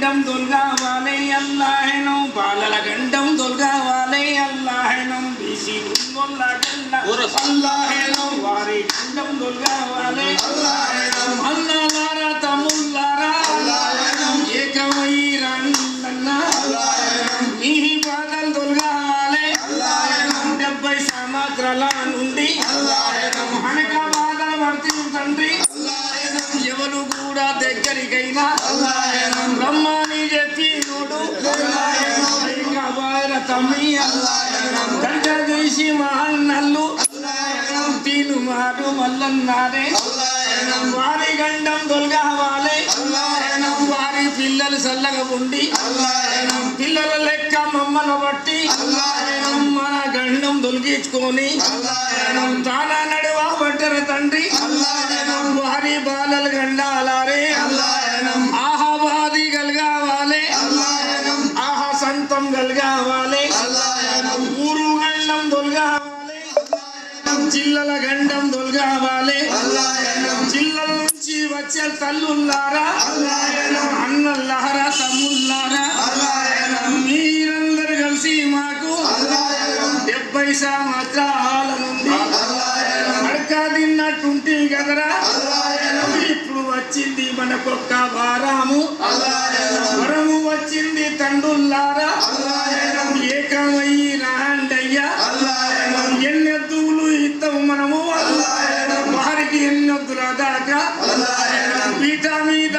గండం దొల్గావాలే అల్లాహెనం బాలల గండం దొల్గావాలే అల్లాహెనం బీసీ గుండొల్ల గండ అల్లాహెనం వారి గండం దొల్గావాలే అల్లాహెనం అల్లాలారా తమ్ముళ్ళారా అల్లాహెనం ఏకమై రండన్న అల్లాహెనం మీ బాధలు దొల్గావాలే అల్లాహెనం 70 సంవత్సరాల నుండి అల్లాహెనం మనక బాధలు వర్తించండి అల్లాహెనం ఎవరు కూడా దగ్గరికైనా అల్లాహెనం బ్రహ్మాని చెప్పి నోడు అల్లాహెనం ఇంకా బాయర తమ్మి అల్లాహెనం గంట చేసి మహన్నల్లు అల్లాహెనం తీను మారు మల్లన్నారే అల్లాహెనం వారి గండం దొల్గావాలే అల్లాహెనం వారి పిల్లలు చల్లగా ఉండి అల్లాహెనం పిల్లల లెక్క మమ్మల్ని బట్టి అల్లాహెనం మన గండం దొలిగించుకొని అల్లాహెనం తానా నడువా బట్టర తండ్రి అల్లాహెనం వారి బాలలు గండాలారే అల్లాహెనం ఆహాబాది గల్గావాలే అల్లాహెనం ఆహా సంతం గల్గావాలే అల్లాహెనం ఊరు గండం దొల్గావాలే అల్లాహెనం జిల్లల గండం దొల్గావాలే అల్లాహెనం జిల్లల నుంచి వచ్చే తల్లుల్లారా అల్లాహెనం అన్నల్లారా తమ్ముళ్ళారా అల్లాహెనం మీరందరూ కలిసి మాకు అల్లాహెనం 70 సంవత్సరాల నుండి అల్లాహెనం అడక తిన్నట్టుంటే కదరా అల్లాహెనం ఇప్పుడు వచ్చింది మనకొక్క వారము అల్లాహెనం వరము వచ్చింది తండ్రుల్లారా అల్లాహెనం ఏకమై రాండయ్యా అల్లాహెనం ఎన్నెద్దులు ఇస్తాం మనము అల్లాహెనం వారికి ఎన్నెద్దుల దాకా అల్లాహెనం పీఠ మీద